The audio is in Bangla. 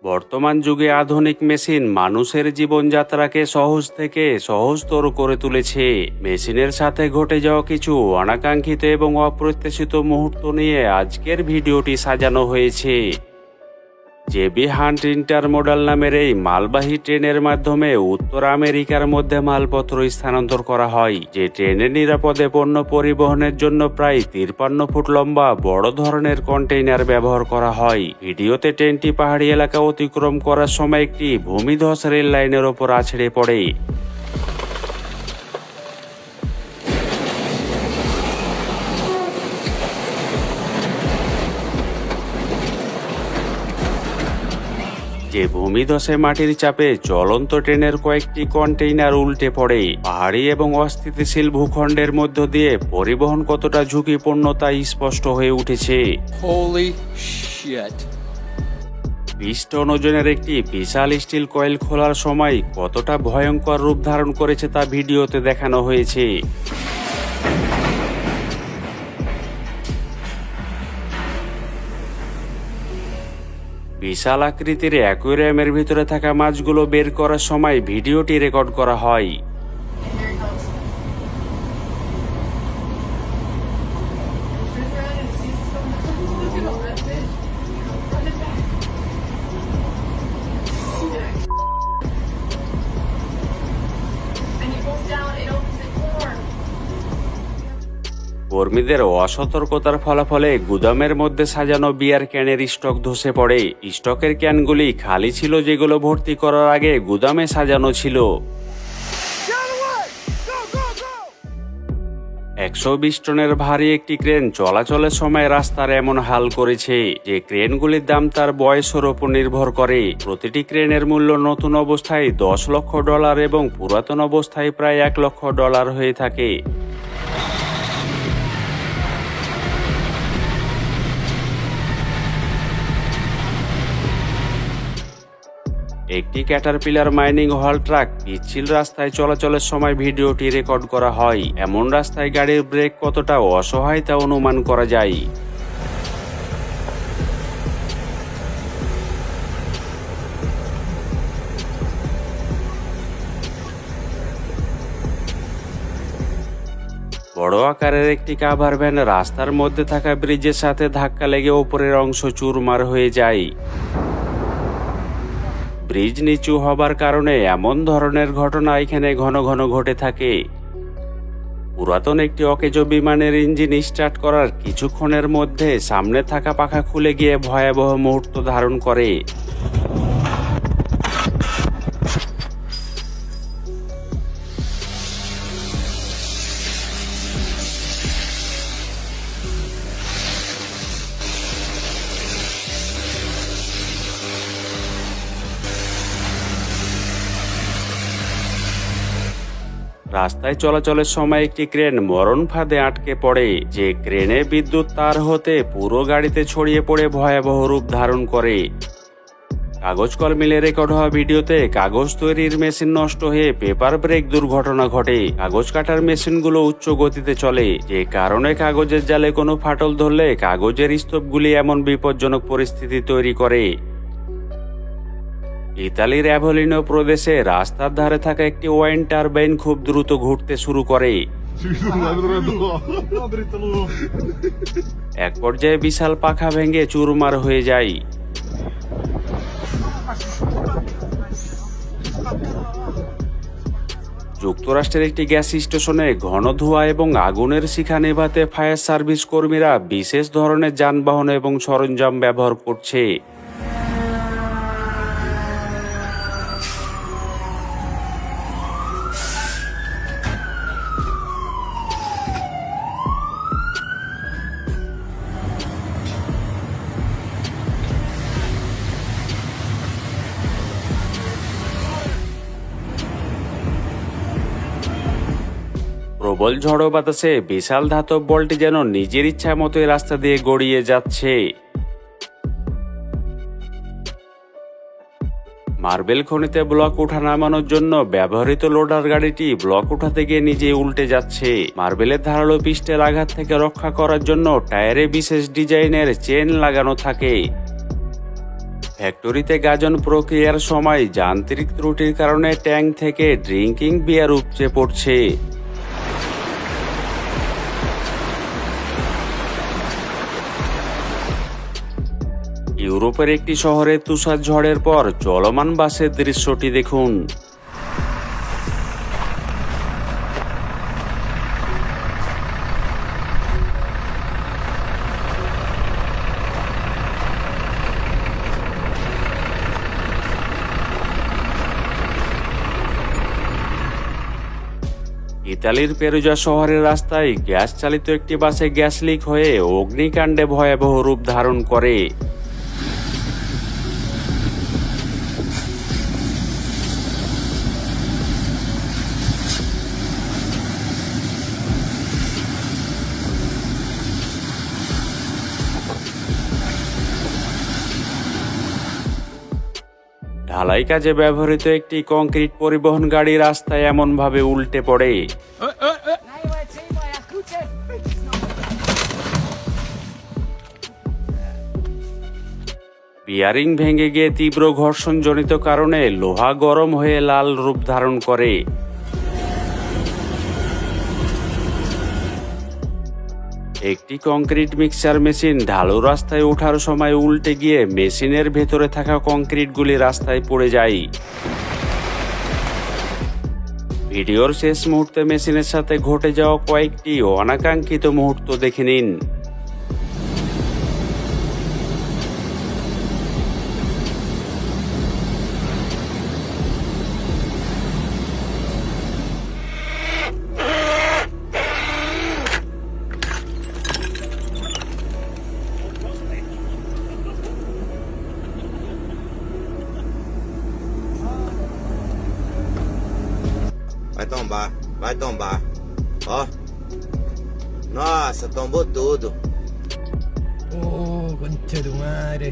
বর্তমান যুগে আধুনিক মেশিন মানুষের জীবনযাত্রাকে সহজ থেকে সহজতর করে তুলেছে। মেশিনের সাথে ঘটে যাওয়া কিছু অনাকাঙ্ক্ষিত এবং অপ্রত্যাশিত মুহূর্ত নিয়ে আজকের ভিডিওটি সাজানো হয়েছে। জেবি হান্ট ইন্টারমোডাল নামের এই মালবাহী ট্রেনের মাধ্যমে উত্তর আমেরিকার মধ্যে মালপত্র স্থানান্তর করা হয়। যে ট্রেনে নিরাপদে পণ্য পরিবহনের জন্য প্রায় 53 ফুট লম্বা বড় ধরনের কন্টেইনার ব্যবহার করা হয়। ভিডিওতে ট্রেনটি পাহাড়ি এলাকা অতিক্রম করার সময় একটি ভূমিধস রেল লাইনের ওপর আছড়ে পড়ে। যে ভূমিধসে মাটির চাপে চলন্ত ট্রেনের কয়েকটি কন্টেইনার উল্টে পড়ে। পাহাড়ি এবং অস্থিতিশীল ভূখণ্ডের মধ্য দিয়ে পরিবহন কতটা ঝুঁকিপূর্ণ তা স্পষ্ট হয়ে উঠেছে। Holy shit. 20 টন ওজনের একটি বিশাল স্টিল কয়েল খোলার সময় কতটা ভয়ঙ্কর রূপ ধারণ করেছে তা ভিডিওতে দেখানো হয়েছে। বিশাল আকৃতির অ্যাকুয়ারিয়ামের ভিতরে থাকা মাছগুলো বের করার সময় ভিডিওটি রেকর্ড করা হয়। কর্মীদের অসতর্কতার ফলাফলে গুদামের মধ্যে সাজানো বিয়ার ক্যানের স্টক ধসে পড়ে। স্টকের ক্যানগুলি খালি ছিল, যেগুলো ভর্তি করার আগে গুদামে সাজানো ছিল। 120 টনের ভারী একটি ক্রেন চলাচলের সময় রাস্তার এমন হাল করেছে যে ক্রেনগুলির দাম তার বয়সের ওপর নির্ভর করে। প্রতিটি ক্রেনের মূল্য নতুন অবস্থায় $10 লক্ষ এবং পুরাতন অবস্থায় প্রায় $1 লক্ষ হয়ে থাকে। একটি ক্যাটারপিলার মাইনিং হল ট্রাক পিচ্ছিল রাস্তায় চলাচলের সময় ভিডিওটি রেকর্ড করা হয়। এমন রাস্তায় গাড়ির ব্রেক কতটা অসহায় তা অনুমান করা যায়। বড় আকারের একটি কাভার ভ্যান রাস্তার মধ্যে থাকা ব্রিজের সাথে ধাক্কা লেগে উপরের অংশ চুরমার হয়ে যায়। ব্রিজ নিচু হবার কারণে এমন ধরনের ঘটনা এখানে ঘন ঘন ঘটে থাকে। পুরাতন একটি অকেজো বিমানের ইঞ্জিন স্টার্ট করার কিছুক্ষণের মধ্যে সামনে থাকা পাখা খুলে গিয়ে ভয়াবহ মুহূর্ত ধারণ করে। রাস্তায় চলাচলের সময় একটি ক্রেন মরণ ফাঁদে আটকে পড়ে। যে ক্রেনে বিদ্যুৎ তার হতে পুরো গাড়িতে ছড়িয়ে পড়ে ভয়াবহ রূপ ধারণ করে। কাগজ কল মিলে রেকর্ড হওয়া ভিডিওতে কাগজ তৈরির মেশিন নষ্ট হয়ে পেপার ব্রেক দুর্ঘটনা ঘটে। কাগজ কাটার মেশিনগুলো উচ্চ গতিতে চলে, যে কারণে কাগজের জালে কোনো ফাটল ধরলে কাগজের স্তূপগুলি এমন বিপজ্জনক পরিস্থিতি তৈরি করে। ইতালির অ্যাভোলিনো প্রদেশে রাস্তার ধারে থাকা একটি ওয়াইন টারবাইন খুব দ্রুত ঘুরতে শুরু করে। এক পর্যায়ে বিশাল পাখা ভেঙে চুরমার হয়ে যায়। যুক্তরাষ্ট্রের একটি গ্যাস স্টেশনে ঘন ধোঁয়া এবং আগুনের শিখা নেভাতে ফায়ার সার্ভিস কর্মীরা বিশেষ ধরনের যানবাহন এবং সরঞ্জাম ব্যবহার করছে। প্রবল ঝড়ো বাতাসে বিশাল ধাতব বলটি যেন নিজের ইচ্ছা মতোই রাস্তা দিয়ে গড়িয়ে যাচ্ছে। মার্বেল খনিতে ব্লক উঠা নামানোর জন্য ব্যবহৃত লোডার গাড়িটি ব্লক উঠাতে গিয়ে নিজে উল্টে যাচ্ছে। মার্বেলের ধারালো পিস্টের আঘাত থেকে রক্ষা করার জন্য টায়ারে বিশেষ ডিজাইনের চেন লাগানো থাকে। ফ্যাক্টরিতে গাজন প্রক্রিয়ার সময় যান্ত্রিক ত্রুটির কারণে ট্যাঙ্ক থেকে ড্রিঙ্কিং বিয়ার উপচে পড়ছে। ইউরোপের একটি শহরে তুষার ঝড়ের পর চলমান বাসের দৃশ্যটি দেখুন। ইতালির পেরুজা শহরের রাস্তায় গ্যাস চালিত একটি বাসে গ্যাস লিক হয়ে অগ্নিকাণ্ডে ভয়াবহ রূপ ধারণ করে। ঢালাই কাজে ব্যবহৃত একটি কংক্রিট পরিবহন গাড়ি রাস্তায় এমনভাবে উল্টে পড়ে। বিয়ারিং ভেঙে গিয়ে তীব্র ঘর্ষণজনিত কারণে লোহা গরম হয়ে লাল রূপ ধারণ করে। একটি কংক্রিট মিক্সার মেশিন ঢালু রাস্তায় ওঠার সময় উল্টে গিয়ে মেশিনের ভেতরে থাকা কংক্রিটগুলি রাস্তায় পড়ে যায়। ভিডিওর শেষ মুহূর্তে মেশিনের সাথে ঘটে যাওয়া কয়েকটি অনাকাঙ্ক্ষিত মুহূর্ত দেখে নিন। Vai tombar. Ó. Nossa, tombou tudo. Oh, concha de tu madre.